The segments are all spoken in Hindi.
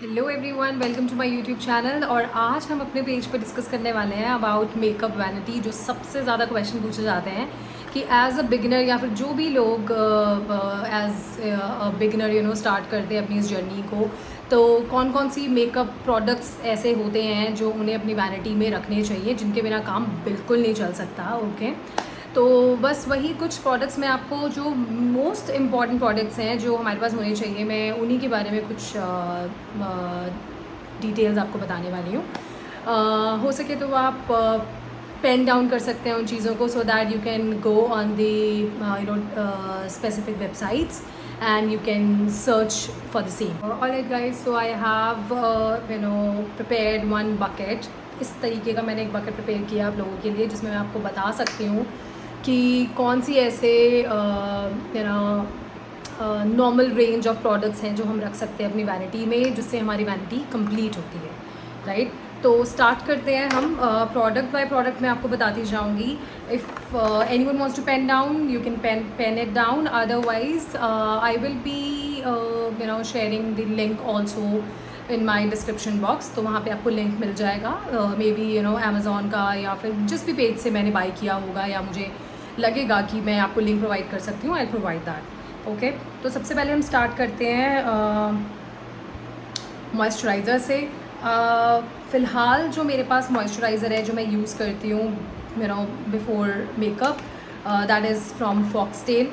Hello everyone, welcome to my YouTube channel. और आज हम अपने पेज पर डिस्कस करने वाले हैं अबाउट मेकअप वैनिटी। जो सबसे ज़्यादा क्वेश्चन पूछे जाते हैं कि एज अ बिगिनर या फिर जो भी लोग एज अ बिगिनर स्टार्ट करते हैं अपनी इस जर्नी को, तो कौन कौन सी मेकअप प्रोडक्ट्स ऐसे होते हैं जो उन्हें अपनी वैनिटी में रखने चाहिए, जिनके बिना काम बिल्कुल नहीं चल सकता। ओके, तो बस वही कुछ प्रोडक्ट्स मैं आपको, जो मोस्ट इम्पॉर्टेंट प्रोडक्ट्स हैं जो हमारे पास होने चाहिए, मैं उन्हीं के बारे में कुछ डिटेल्स आपको बताने वाली हूँ। हो सके तो आप पेन डाउन कर सकते हैं उन चीज़ों को, so that you can go on the specific websites and you can search for the same. Alright guys, so I have prepared one bucket. इस तरीके का मैंने एक बकेट प्रिपेयर किया आप लोगों के लिए, जिसमें मैं आपको बता सकती हूँ कि कौन सी ऐसे नॉर्मल रेंज ऑफ प्रोडक्ट्स हैं जो हम रख सकते हैं अपनी वैनिटी में, जिससे हमारी वैनिटी कंप्लीट होती है। राइट, तो स्टार्ट करते हैं हम। प्रोडक्ट बाय प्रोडक्ट मैं आपको बताती जाऊंगी। If anyone wants to pen down, you can pen it down, otherwise I will be sharing the link also in my description box. तो वहाँ पे आपको लिंक मिल जाएगा, मे बी अमेज़ॉन का, या फिर जिस भी पेज से मैंने बाई किया होगा, या मुझे लगेगा कि मैं आपको लिंक प्रोवाइड कर सकती हूँ, आई प्रोवाइड दैट। ओके, तो सबसे पहले हम स्टार्ट करते हैं मॉइस्चराइज़र से। फ़िलहाल जो मेरे पास मॉइस्चराइज़र है जो मैं यूज़ करती हूँ before makeup, that is from foxtail.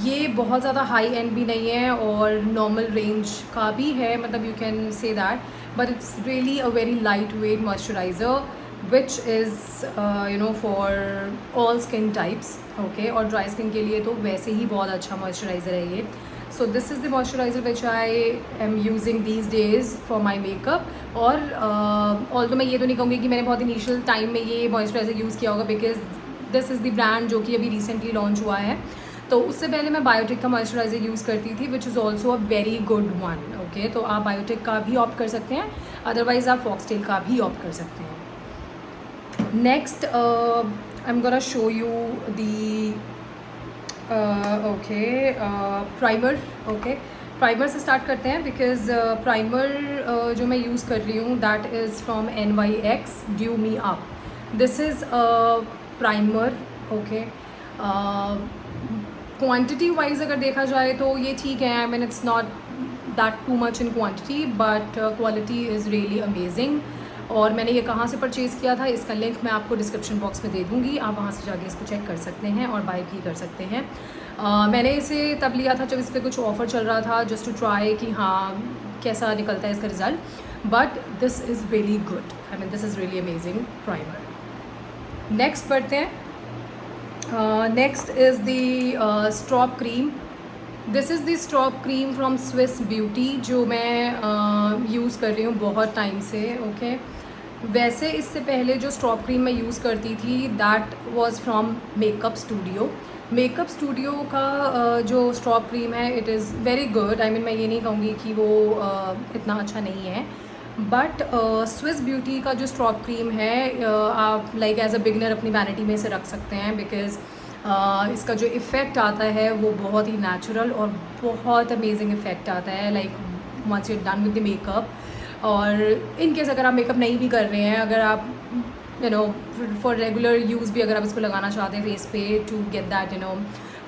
ये बहुत ज़्यादा हाई एंड भी नहीं है और नॉर्मल रेंज का भी है, मतलब you can say that, but it's really a very light weight moisturiser which is for all skin types. Okay, और ड्राई स्किन के लिए तो वैसे ही बहुत अच्छा मॉइस्चराइज़र है ये। सो this is the moisturiser which I am using these days for my makeup. और तो मैं ये तो नहीं कहूँगी कि मैंने बहुत इनिशियल टाइम में ये मॉइस्चराइज़र यूज़ किया होगा, because this is the brand जो कि अभी रिसेंटली लॉन्च हुआ है। तो उससे पहले मैं बायोटिक का मॉइस्चराइज़र यूज़ करती थी, विच is also a very good one. Okay, तो आप बायोटिक का भी ऑप्ट कर सकते हैं, अदरवाइज़ आप फॉक्सटेल का भी ऑप्ट कर सकते हैं। Next I am gonna show you the primer. Okay, primer से स्टार्ट करते हैं, बिकॉज प्राइमर जो मैं यूज़ कर रही हूँ that is from NYX due me up. This is primer. Okay, quantity wise अगर देखा जाए तो ये ठीक है, I mean it's not that too much in quantity, but quality is really amazing. और मैंने ये कहाँ से परचेज़ किया था, इसका लिंक मैं आपको डिस्क्रिप्शन बॉक्स में दे दूँगी, आप वहाँ से जाके इसको चेक कर सकते हैं और बाय भी कर सकते हैं। मैंने इसे तब लिया था जब इस पर कुछ ऑफ़र चल रहा था, जस्ट टू ट्राई कि हाँ कैसा निकलता है इसका result, but this is really good, I mean this is really amazing primer. Next बढ़ते हैं। Next is the strobe cream. This is the strobe cream from Swiss Beauty, जो मैं यूज़ कर रही हूँ बहुत टाइम से। ओके, वैसे इससे पहले जो स्ट्रॉप क्रीम मैं यूज़ करती थी that was from makeup studio. Makeup studio का जो स्ट्रॉप क्रीम है it is very good, I mean मैं ये नहीं कहूँगी कि वो इतना अच्छा नहीं है, बट स्विस ब्यूटी का जो स्ट्रॉप क्रीम है आप लाइक एज अ बिगनर अपनी वैनिटी में से रख सकते हैं, बिकॉज़ इसका जो इफ़ेक्ट आता है वो बहुत ही नेचुरल और बहुत अमेजिंग इफ़ेक्ट आता है, like once you done with the makeup. और इन केस अगर आप मेकअप नहीं भी कर रहे हैं, अगर आप फॉर रेगुलर यूज़ भी अगर आप इसको लगाना चाहते हैं फेस पे to get that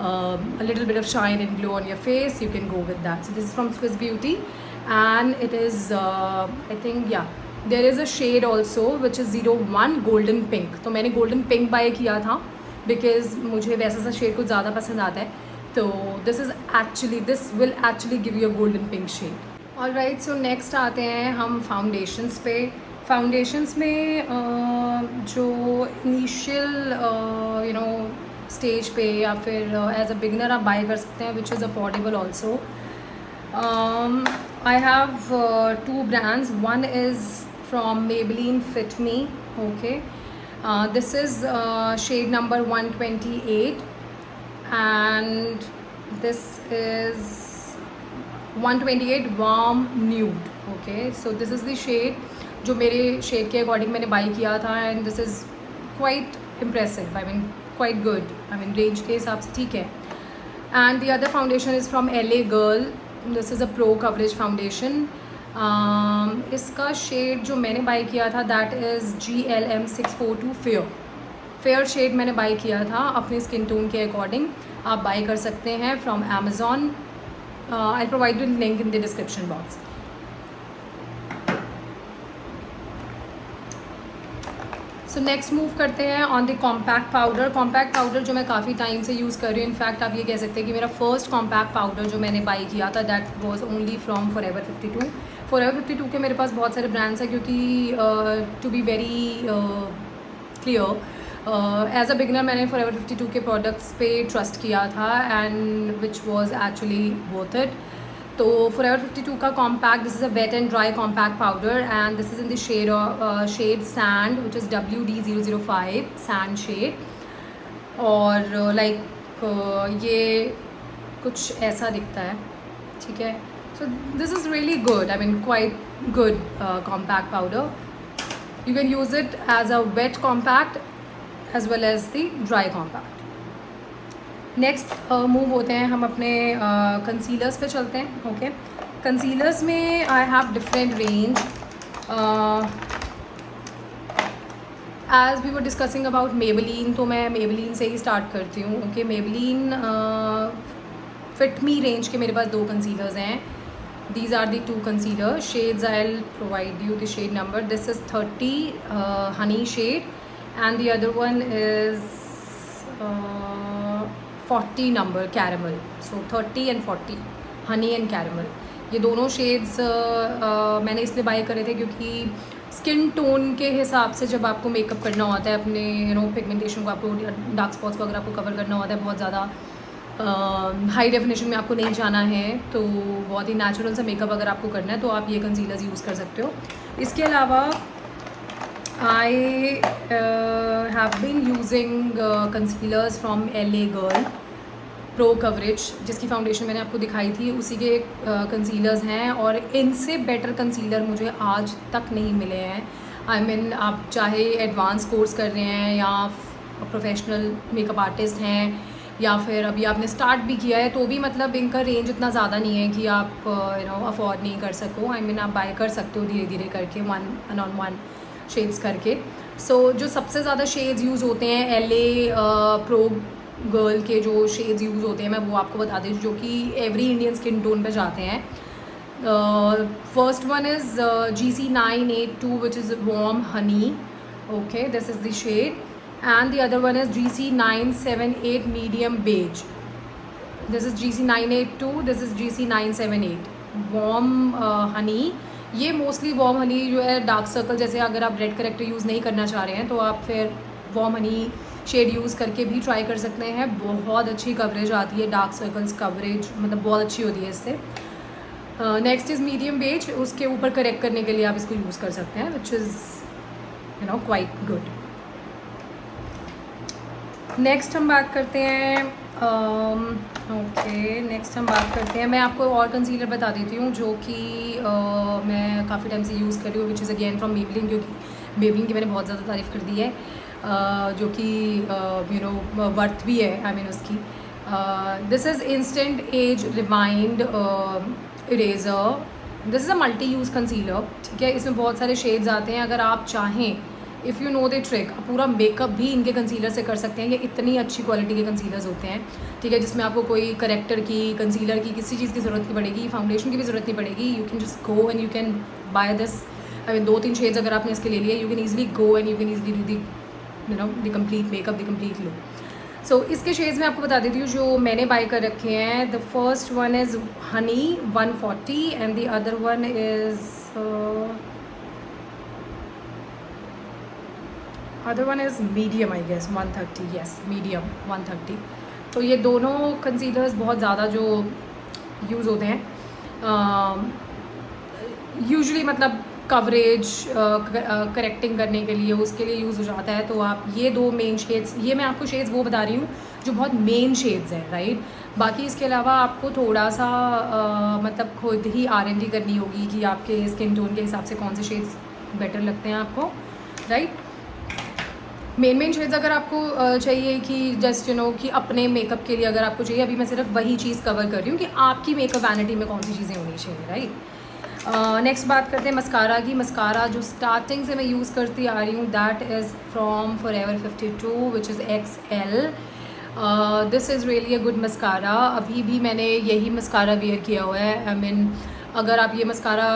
a little bit of shine and glow on your face, you can go with that. So this is from Swiss Beauty and it is I think there is a shade also which is 01 golden pink. तो मैंने golden pink बाय किया था बिकॉज मुझे वैसा सा शेड कुछ ज़्यादा पसंद आता है, तो this will actually give you a golden pink shade. All right, so next आते हैं हम फाउंडेशंस पे। फाउंडेशंस में जो इनिशियल स्टेज पे या फिर एज अ बिगनर आप बाय कर सकते हैं, which is affordable also. I have two brands, one is from Maybelline Fit Me. Okay, this is shade number 128 and this is 128 warm nude. Okay, so this is the shade जो मेरे शेड के अकॉर्डिंग मैंने बाई किया था, and this is quite impressive, I mean quite good, I mean range के हिसाब से ठीक है। And the other foundation is from LA Girl, this is a pro coverage foundation. इसका शेड जो मैंने बाई किया था that is GLM642 fair shade मैंने बाई किया था अपने स्किन टोन के अकॉर्डिंग। आप बाई कर सकते हैं from Amazon. I provide the link in the description box. So next move करते हैं on the compact powder. Compact powder जो मैं काफ़ी टाइम से यूज़ कर रही हूँ, इनफैक्ट आप ये कह सकते हैं कि मेरा फर्स्ट कॉम्पैक्ट पाउडर जो मैंने बाई किया था that was only from forever 52। Forever 52 के मेरे पास बहुत सारे ब्रांड्स हैं क्योंकि to be very clear as a beginner मैंने फॉरएवर 52 के प्रोडक्ट्स पे ट्रस्ट किया था and which was actually worth it. तो फॉरएवर 52 का compact, this is a wet and dry compact powder and this is in the shade sand which is WD005 sand shade. और ये कुछ ऐसा दिखता है, ठीक है। So this is really good, I mean quite good compact powder. You can use it as a wet compact as well as the dry compact. Next move होते हैं हम अपने कंसीलर्स पे चलते हैं। ओके, कंसीलर्स में I have different range. As we were discussing about Maybelline, तो मैं मेबेलिन से ही स्टार्ट करती हूँ। Okay, Maybelline fit me range के मेरे पास 2 कंसीलर्स हैं। These are the 2 concealer shades. I will provide you the shade number. This is 30 honey shade and the other one is 40 number caramel. So 30 and 40 honey and caramel, ये दोनों शेड्स मैंने इसलिए बाय करे थे क्योंकि स्किन टोन के हिसाब से जब आपको मेकअप करना होता है अपने पिगमेंटेशन को, आपको डार्क स्पॉट्स को अगर आपको कवर करना होता है, बहुत ज़्यादा हाई डेफिनेशन में आपको नहीं जाना है, तो बहुत ही नेचुरल सा मेकअप अगर आपको करना है तो आप ये कंसीलर्स यूज़ कर सकते हो। इसके अलावा I have been using concealers from LA Girl Pro Coverage, जिसकी फाउंडेशन मैंने आपको दिखाई थी, उसी के कंसीलर्स हैं और इनसे बेटर कंसीलर मुझे आज तक नहीं मिले हैं। आई मीन आप चाहे एडवांस कोर्स कर रहे हैं या प्रोफेशनल मेकअप आर्टिस्ट हैं या फिर अभी आपने स्टार्ट भी किया है, तो भी मतलब इनका रेंज इतना ज़्यादा नहीं है कि आप अफोर्ड नहीं कर सको। आई मीन आप बाय कर सकते हो धीरे धीरे करके, वन शेड्स करके। सो जो सबसे ज़्यादा शेड्स यूज़ होते हैं LA प्रो गर्ल के जो शेड्स यूज़ होते हैं, मैं वो आपको बता दें, जो कि एवरी इंडियन स्किन टोन पे जाते हैं। First one is GC982 which is warm honey. Okay, this is the shade and the other one is GC978 medium beige. This is GC982, this is GC978 warm honey. ये मोस्टली वार्म हनी जो है डार्क सर्कल, जैसे अगर आप रेड करेक्टर यूज़ नहीं करना चाह रहे हैं तो आप फिर वार्म हनी शेड यूज़ करके भी ट्राई कर सकते हैं। बहुत अच्छी कवरेज आती है, डार्क सर्कल्स कवरेज मतलब बहुत अच्छी होती है इससे। नेक्स्ट इज़ मीडियम बेज, उसके ऊपर करेक्ट करने के लिए आप इसको यूज़ कर सकते हैं, which is quite good. Next हम बात करते हैं नेक्स्ट हम बात करते हैं, मैं आपको और कंसीलर बता देती हूँ जो कि मैं काफ़ी टाइम से यूज़ कर रही हूँ, which is again from Maybelline, क्योंकि मेबेलिन की मैंने बहुत ज़्यादा तारीफ़ कर दी है, जो कि वर्थ भी है आई मीन उसकी। This is instant as rewind eraser. This is a multi use concealer, ठीक है। इसमें बहुत सारे शेड्स आते हैं। अगर आप चाहें, if you know the trick, आप पूरा मेकअप भी इनके कंसीलर से कर सकते हैं। ये इतनी अच्छी क्वालिटी के कंसीलर्स होते हैं, ठीक है, जिसमें आपको कोई करेक्टर की, कंसीलर की, किसी चीज़ की ज़रूरत नहीं पड़ेगी, फाउंडेशन की भी ज़रूरत नहीं पड़ेगी। You can just go and you can buy this. I mean 2-3 shades अगर आपने इसके ले लिए, you can easily go and you can easily do the complete makeup, the complete look. So इसके शेड्स मैं आपको बता देती हूँ जो मैंने बाय कर रखे हैं। The first one is honey 140 and the other one is medium, I guess 130, yes medium 130। तो ये दोनों कंसीलर्स बहुत ज़्यादा जो यूज़ होते हैं यूजुअली, मतलब कवरेज करेक्टिंग करने के लिए, उसके लिए यूज़ हो जाता है। तो आप ये 2 मेन शेड्स, ये मैं आपको शेड्स वो बता रही हूँ जो बहुत मेन शेड्स हैं, राइट। बाकी इसके अलावा आपको थोड़ा सा मतलब खुद ही R&D करनी होगी कि आपके स्किन टोन के हिसाब से कौन से शेड्स बेटर लगते हैं आपको, राइट। मेन शेड्स अगर आपको चाहिए कि जस्ट कि अपने मेकअप के लिए अगर आपको चाहिए, अभी मैं सिर्फ वही चीज़ कवर कर रही हूँ कि आपकी मेकअप वैनिटी में कौन सी चीज़ें होनी चाहिए, राइट। नेक्स्ट बात करते हैं मस्कारा की। मस्कारा जो स्टार्टिंग से मैं यूज़ करती आ रही हूँ that is from forever 52 which is XL। This is really a good mascara. अभी भी मैंने यही मस्कारा वेयर किया हुआ है। आई मीन अगर आप ये mascara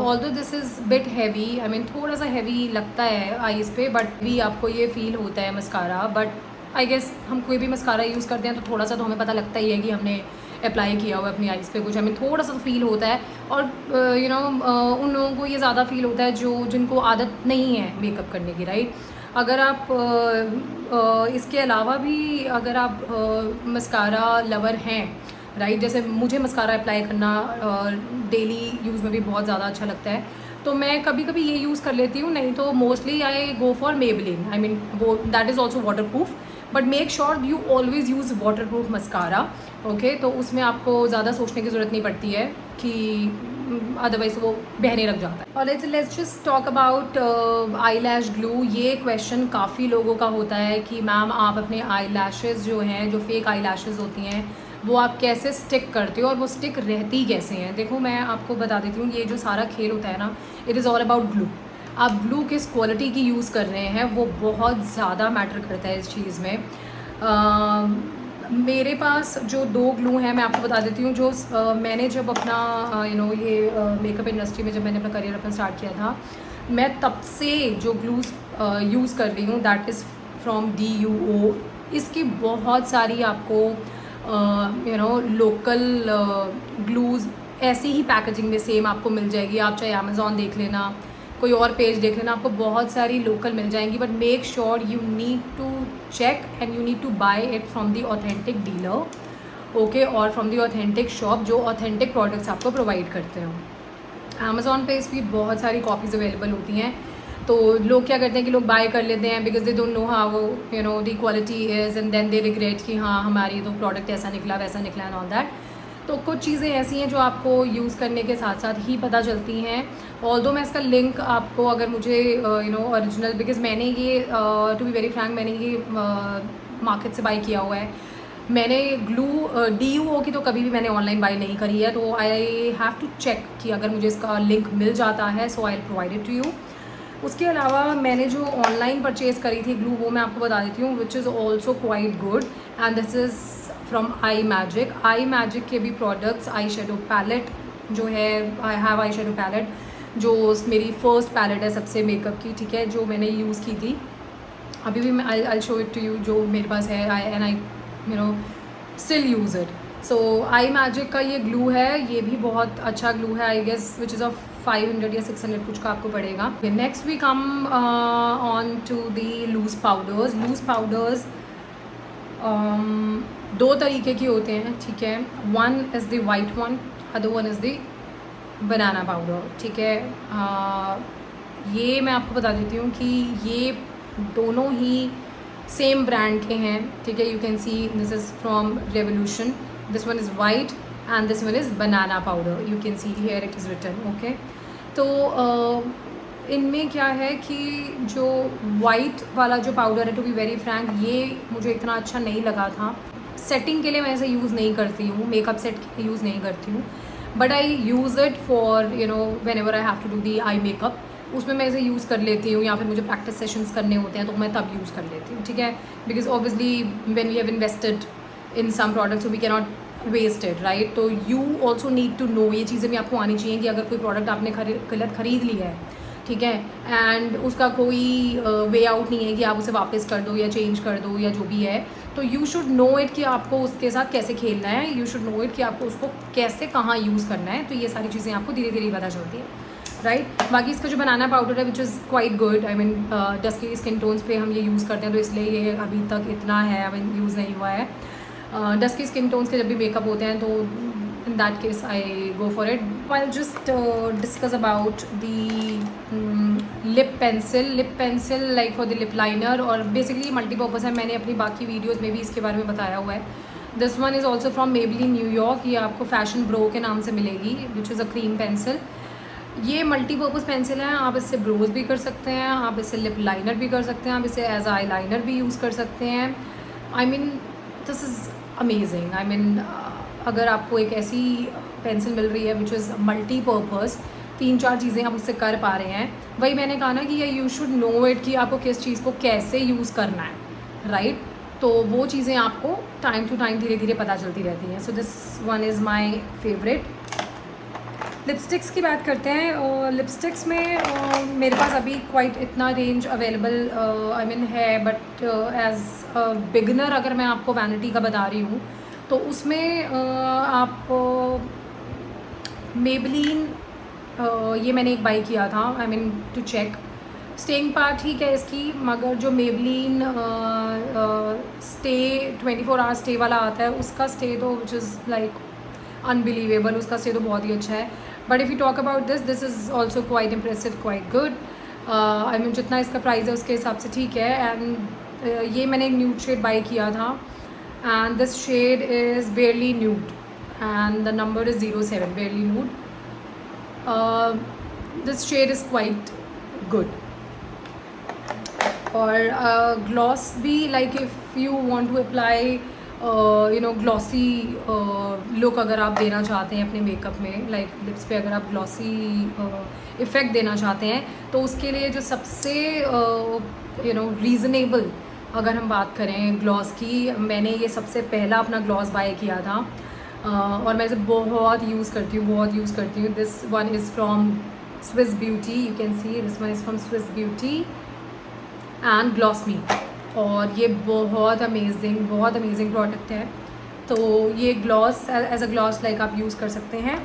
although this is bit heavy, I mean थोड़ा सा हैवी लगता है आईज़ पे, बट भी आपको ये फील होता है मस्कारा। बट आई गेस हम कोई भी मस्कारा यूज़ करते हैं तो थोड़ा सा तो हमें पता लगता ही है कि हमने अप्लाई किया हुआ है अपनी आईज़ पे कुछ, आई मीन थोड़ा सा तो फील होता है। और उन लोगों को ये ज़्यादा फील होता है जिनको आदत नहीं है मेकअप करने की, राइट। अगर आप इसके अलावा भी अगर आप मस्कारा लवर हैं, राइट, जैसे मुझे मस्कारा अप्लाई करना डेली यूज़ में भी बहुत ज़्यादा अच्छा लगता है, तो मैं कभी कभी ये यूज़ कर लेती हूँ। नहीं तो mostly I go for Maybelline, I mean वो that is also waterproof, but make sure you always use waterproof mascara, okay. तो उसमें आपको ज़्यादा सोचने की ज़रूरत नहीं पड़ती है कि अदरवाइज वो बहने लग जाता है। और let's just talk about I lash glue. ये क्वेश्चन काफ़ी लोगों का होता है कि मैम आप अपने आई लैशेज़ जो हैं, जो फेक आई लैशेज़ होती हैं, वो आप कैसे स्टिक करते हो और वो स्टिक रहती कैसे हैं। देखो मैं आपको बता देती हूँ, ये जो सारा खेल होता है ना, it is all about glue. आप ग्लू किस क्वालिटी की यूज़ कर रहे हैं वो बहुत ज़्यादा मैटर करता है इस चीज़ में। मेरे पास जो 2 ग्लू हैं मैं आपको बता देती हूँ। जो मैंने जब अपना ये मेकअप इंडस्ट्री में जब मैंने अपना करियर अपना स्टार्ट किया था, मैं तब से जो ग्लूज़ यूज़ कर रही हूँ दैट इज़ फ्रॉम DUO। इसकी बहुत सारी आपको लोकल ग्लूज़ ऐसी ही पैकेजिंग में सेम आपको मिल जाएगी। आप चाहे अमेज़ॉन देख लेना, कोई और पेज देख लेना, आपको बहुत सारी लोकल मिल जाएंगी। But make sure you need to check and you need to buy it from the authentic dealer, okay, और फ्रॉम दी ऑथेंटिक शॉप जो ऑथेंटिक प्रोडक्ट्स आपको प्रोवाइड करते हो। अमेज़ॉन पे इस भी बहुत सारी कॉपीज़ अवेलेबल होती हैं। तो लोग क्या करते हैं कि लोग बाय कर लेते हैं because they don't know how the quality is, and then they regret कि हाँ हमारी तो प्रोडक्ट ऐसा निकला वैसा निकला एंड ऑल दैट। तो कुछ चीज़ें ऐसी हैं जो आपको यूज़ करने के साथ साथ ही पता चलती हैं। ऑल्दो मैं इसका लिंक आपको, अगर मुझे ओरिजिनल, बिकॉज मैंने ये टू बी वेरी फ्रैंक मैंने ये मार्केट से बाय किया हुआ है। मैंने ग्लू DUO की तो कभी भी मैंने ऑनलाइन बाय नहीं करी है, तो आई हैव टू चेक कि अगर मुझे इसका लिंक मिल जाता है so I will provide it to you. उसके अलावा मैंने जो ऑनलाइन परचेज़ करी थी ग्लू, वो मैं आपको बता देती हूँ, which is also quite good, and this is from Imagic. Imagic के भी प्रोडक्ट्स, आई शेडो पैलेट जो है, I have eye shadow palette जो मेरी फर्स्ट पैलेट है सबसे मेकअप की, ठीक है, जो मैंने यूज़ की थी। अभी भी मैं I show it to you, जो मेरे पास है, I still use it. So Imagic का ये ग्लू है, ये भी बहुत अच्छा ग्लू है, I guess which is of 500 या 600 कुछ का आपको पड़ेगा। Next we come on to the loose powders. Loose powders 2 तरीके की होते हैं, ठीक है। One is the white one, other one is the banana powder, ठीक है। ये मैं आपको बता देती हूँ कि ये दोनों ही सेम ब्रांड के हैं, ठीक है। You can see this is from Revolution, this one is white and this one is banana powder, you can see here it is written, okay. तो इनमें क्या है कि जो वाइट वाला जो पाउडर है, टू बी वेरी फ्रैंक, ये मुझे इतना अच्छा नहीं लगा था। सेटिंग के लिए मैं इसे यूज़ नहीं करती हूँ, मेकअप सेट के यूज़ नहीं करती हूँ, but I use it for whenever I have to do the eye makeup, उसमें मैं इसे यूज़ कर लेती हूँ, या फिर मुझे प्रैक्टिस सेशंस करने होते हैं तो मैं तब यूज़ कर लेती हूँ, ठीक है। Because obviously when we have invested in some products we can not waste it, right. तो you also need to know, ये चीज़ें भी आपको आनी चाहिए कि अगर कोई प्रोडक्ट आपने गलत खरीद लिया है, ठीक है, एंड उसका कोई वे आउट नहीं है कि आप उसे वापस कर दो या चेंज कर दो या जो भी है, तो यू शुड नो इट कि आपको उसके साथ कैसे खेलना है, यू शुड नो इट कि आपको उसको कैसे कहाँ यूज़ करना है। तो ये सारी चीज़ें आपको धीरे धीरे पता चलती है, राइट। बाकी इसका जो बनाना पाउडर है which is quite good, I mean dusky skin tones पे हम ये यूज़ करते हैं, तो इसलिए ये अभी तक इतना है, आई मीन यूज़ नहीं हुआ है। डस्की स्किन टोन्स के जब भी मेकअप होते हैं तो in that case I go for it. I'll just discuss about the lip pencil like for the lip liner, और basically multi-purpose है, मैंने अपनी बाकी वीडियोस में भी इसके बारे में बताया हुआ है। This one is also from Maybelline New York, ये आपको फैशन ब्रो के नाम से मिलेगी, which is a cream pencil. ये मल्टीपर्पज़ पेंसिल है, आप इससे ब्रोज भी कर सकते हैं, आप इससे लिप लाइनर भी कर सकते हैं, आप इसे एज आई लाइनर भी यूज़ कर सकते हैं। आई mean this is amazing. I mean अगर आपको एक ऐसी पेंसिल मिल रही है विच इज़ मल्टीपर्पज़, 3-4 चीज़ें आप उससे कर पा रहे हैं, वही मैंने कहा ना कि ये यू शुड नो इट कि आपको किस चीज़ को कैसे यूज़ करना है, राइट? तो वो चीज़ें आपको टाइम टू टाइम धीरे धीरे पता चलती रहती हैं। So this one is my favourite. Lipsticks की बात करते हैं, और लिपस्टिक्स में मेरे पास अभी क्वाइट इतना रेंज अवेलेबल आई मीन है, बट एज बिगनर अगर मैं आपको वैनिटी का बता रही हूँ तो उसमें आप मेबलिन ये मैंने एक बाई किया था, I mean to check staying power ठीक है इसकी, मगर जो मेबलिन स्टे 24 आवर स्टे वाला आता है उसका स्टे तो विच इज़ लाइक अनबिलीवेबल, उसका स्टे तो बहुत ही अच्छा है। But if you talk about this is also quite impressive, quite good. I mean जितना इसका प्राइस है उसके हिसाब से ठीक है। एंड ये मैंने एक न्यूड शेड बाई किया था, and this shade is barely nude and the number is 07, barely nude. This shade is quite good. और ग्लॉस भी like if you want to apply you know glossy look अगर आप देना चाहते हैं अपने मेकअप में, लाइक लिप्स पे अगर आप ग्लॉसी इफ़ेक्ट देना चाहते हैं, तो उसके लिए जो सबसे यू नो रीज़नेबल अगर हम बात करें ग्लॉस की, मैंने ये सबसे पहला अपना ग्लॉस बाय किया था और मैं इसे बहुत यूज़ करती हूँ, बहुत यूज़ करती हूँ। This one is from Swiss Beauty, you can see this one is from Swiss Beauty and gloss me, और ये बहुत अमेजिंग प्रोडक्ट है। तो ये gloss as a gloss like आप यूज़ कर सकते हैं।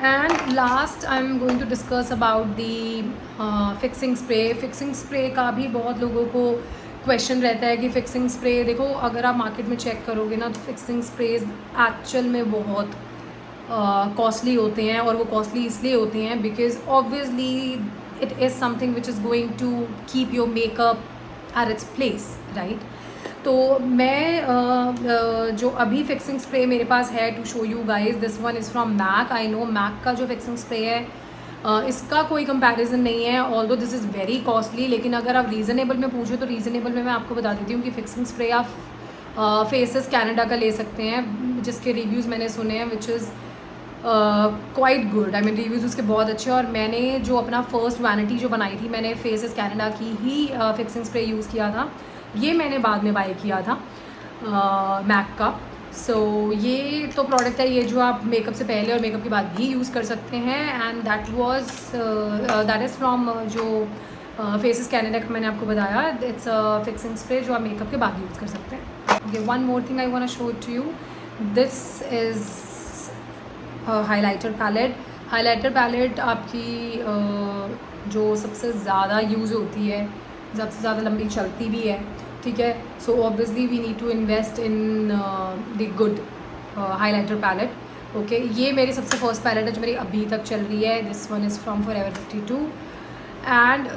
And last I am going to discuss about the fixing spray. Fixing spray का भी बहुत लोगों को क्वेश्चन रहता है कि फिक्सिंग स्प्रे, देखो अगर आप मार्केट में चेक करोगे ना तो फिक्सिंग स्प्रेज एक्चुअल में बहुत कॉस्टली होते हैं, और वो कॉस्टली इसलिए होते हैं because obviously it is something which is going to keep your makeup at its place, right? तो मैं जो अभी फिक्सिंग स्प्रे मेरे पास है to show you guys, this one is from MAC. I know MAC का जो फिक्सिंग स्प्रे है इसका कोई कंपैरिजन नहीं है, although this is very costly. लेकिन अगर आप रीज़नेबल में पूछो तो रीज़नेबल में मैं आपको बता देती हूँ कि फिक्सिंग स्प्रे आप फेसेस कैनेडा का ले सकते हैं, जिसके रिव्यूज़ मैंने सुने हैं which is quite good. I mean reviews उसके बहुत अच्छे। और मैंने जो अपना फर्स्ट वैनिटी जो बनाई थी, मैंने फेसेस कैनेडा की ही फिक्सिंग स्प्रे यूज़ किया था, ये मैंने बाद में बाय किया था मैक का। सो ये तो प्रोडक्ट है ये जो आप मेकअप से पहले और मेकअप के बाद भी यूज़ कर सकते हैं, एंड दैट इज़ फ्रॉम जो फेसेस कैनेडा का मैंने आपको बताया। इट्स फिक्सिंग स्प्रे जो आप मेकअप के बाद यूज़ कर सकते हैं। Okay, one more thing I want to show to you, this is highlighter palette. Highlighter palette आपकी जो सबसे ज़्यादा यूज़ होती है, सबसे ज़्यादा लंबी चलती भी है, ठीक है। So obviously we need to invest in the good highlighter palette. Okay, ये मेरी सबसे फर्स्ट पैलेट है जो मेरी अभी तक चल रही है। This one is from forever 52 and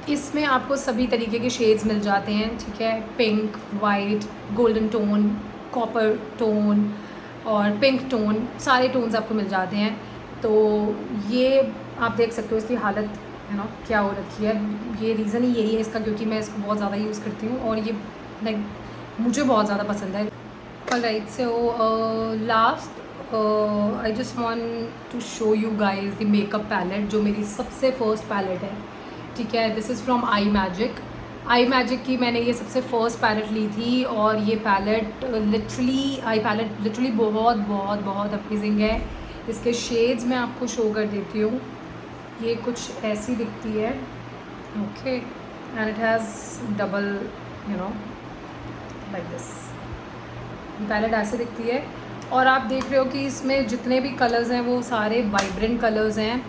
इसमें आपको सभी तरीके के शेड्स मिल जाते हैं, ठीक है। Pink, white, golden tone, copper tone और पिंक टोन, सारे टोन्स आपको मिल जाते हैं। तो ये आप देख सकते हो इसकी हालत है ना क्या हो रखी है। ये रीज़न ही यही है इसका, क्योंकि मैं इसको बहुत ज़्यादा यूज़ करती हूँ और ये लाइक मुझे बहुत ज़्यादा पसंद है। All right, so last I just want to show you guys the makeup palette जो मेरी सबसे फर्स्ट पैलेट है, ठीक है। This is from Imagic. Imagic की मैंने ये सबसे फर्स्ट पैलेट ली थी, और ये पैलेट लिटरली बहुत बहुत बहुत अमेजिंग है। इसके शेड्स मैं आपको शो कर देती हूँ। ये कुछ ऐसी दिखती है, okay, and it has double you know like this. Palette ऐसे दिखती है, और आप देख रहे हो कि इसमें जितने भी कलर्स हैं वो सारे वाइब्रेंट कलर्स हैं।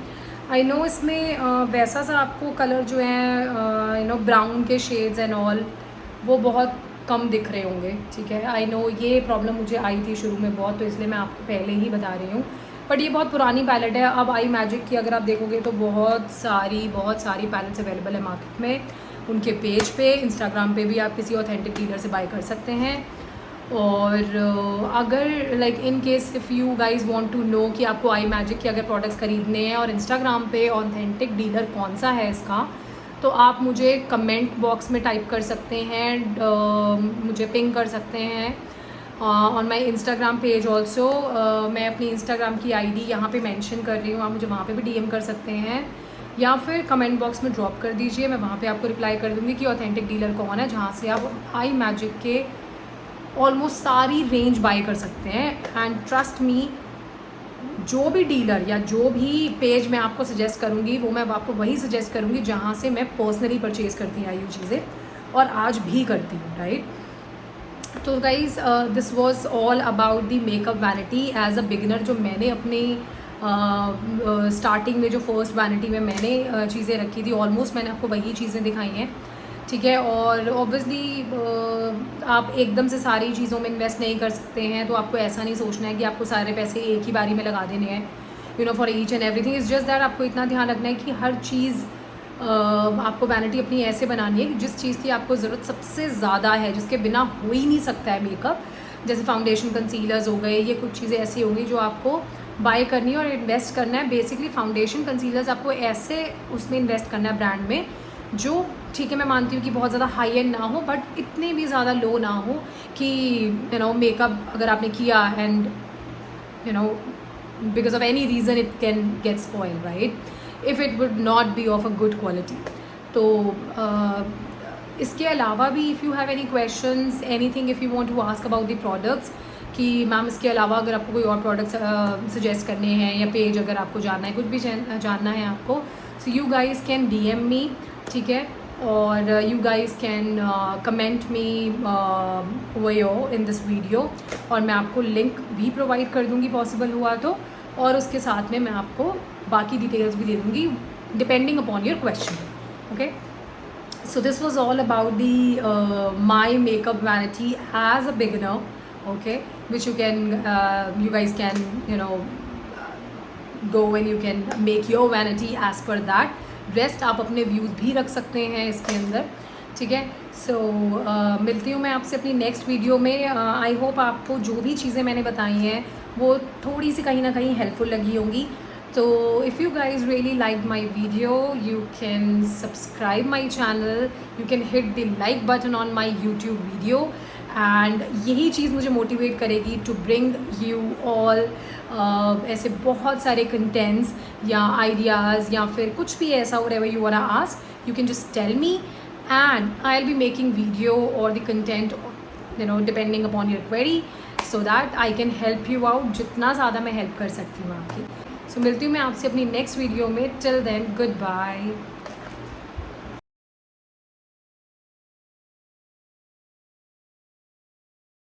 आई नो इसमें वैसा सा आपको कलर जो है यू नो ब्राउन के शेड्स एंड ऑल वो बहुत कम दिख रहे होंगे, ठीक है। आई नो ये प्रॉब्लम मुझे आई थी शुरू में बहुत, तो इसलिए मैं आपको पहले ही बता रही हूँ। बट ये बहुत पुरानी पैलेट है। अब आई मैजिक की अगर आप देखोगे तो बहुत सारी पैलेट्स अवेलेबल है मार्केट में। उनके पेज पे, इंस्टाग्राम पे भी आप किसी ऑथेंटिक डीलर से बाय कर सकते हैं। और अगर like in case if you guys want to know कि आपको आई मैजिक के अगर प्रोडक्ट्स ख़रीदने हैं और इंस्टाग्राम पे ऑथेंटिक डीलर कौन सा है इसका, तो आप मुझे कमेंट बॉक्स में टाइप कर सकते हैं, मुझे पिंग कर सकते हैं on my Instagram page also. मैं अपनी इंस्टाग्राम की आईडी यहाँ पे मेंशन कर रही हूँ, आप मुझे वहाँ पे भी डीएम कर सकते हैं या फिर कमेंट बॉक्स में ड्रॉप कर दीजिए, मैं वहाँ पे आपको रिप्लाई कर दूँगी कि ऑथेंटिक डीलर कौन है, जहाँ से आप आई मैजिक के ऑलमोस्ट सारी रेंज बाय कर सकते हैं। एंड ट्रस्ट मी, जो भी डीलर या जो भी पेज मैं आपको सजेस्ट करूँगी वो मैं आपको वही सजेस्ट करूँगी जहाँ से मैं पर्सनली परचेज़ करती आई हूँ चीज़ें और आज भी करती हूँ, राइट। तो guys this was all about the makeup vanity as a beginner, जो मैंने अपने स्टार्टिंग में जो फर्स्ट वैनिटी में मैंने चीज़ें रखी थी, ऑलमोस्ट मैंने आपको वही चीज़ें दिखाई हैं, ठीक है। और ऑब्वियसली आप एकदम से सारी चीज़ों में इन्वेस्ट नहीं कर सकते हैं, तो आपको ऐसा नहीं सोचना है कि आपको सारे पैसे एक ही बारी में लगा देने हैं, you know, for each and everything. Is just that आपको इतना ध्यान रखना है कि हर चीज़ आपको वैनिटी अपनी ऐसे बनानी है कि जिस चीज़ की आपको ज़रूरत सबसे ज़्यादा है, जिसके बिना हो ही नहीं सकता है मेकअप, जैसे फाउंडेशन कंसीलर्स हो गए, ये कुछ चीज़ें ऐसी होंगी जो आपको बाय करनी है और इन्वेस्ट करना है। बेसिकली फाउंडेशन कंसीलर्स आपको ऐसे उसमें इन्वेस्ट करना है ब्रांड में जो, ठीक है, मैं मानती हूँ कि बहुत ज़्यादा हाई एंड ना हो बट इतने भी ज़्यादा लो ना हो कि यू नो मेकअप अगर आपने किया and you know because of any reason it can get spoil, right, if it would not be of a good quality. तो इसके अलावा भी if you have any questions, anything if you want to ask about the products, कि मैम इसके अलावा अगर आपको कोई और प्रोडक्ट्स सजेस्ट करने हैं या पेज अगर आपको जानना है, कुछ भी जानना है आपको, so you guys can DM मी, ठीक है, और you guys can comment me वो इन दिस वीडियो, और मैं आपको लिंक भी प्रोवाइड कर दूँगी पॉसिबल हुआ तो, और उसके साथ में मैं आपको बाकी डिटेल्स भी दे दूँगी depending upon your question, okay. So this was all about the my makeup vanity as a beginner, okay, which you can you guys can go and you can make your vanity as per that. Rest आप अपने व्यूज़ भी रख सकते हैं इसके अंदर, ठीक है। सो मिलती हूँ मैं आपसे अपनी नेक्स्ट वीडियो में। आई होप आपको जो भी चीज़ें मैंने बताई हैं वो थोड़ी सी कहीं ना कहीं हेल्पफुल लगी होंगी। So if you guys really liked my video, you can subscribe my channel, you can hit the like button on my YouTube video, and यही चीज़ मुझे मोटिवेट करेगी to bring you all ऐसे बहुत सारे contents या ideas या फिर कुछ भी ऐसा whatever you wanna ask, you can just tell me and I'll be making video or the content, you know, depending upon your query, so that I can help you out जितना ज़्यादा मैं help कर सकती हूँ आपकी। सो मिलती हूँ मैं आपसे अपनी नेक्स्ट वीडियो में। Till then, good bye.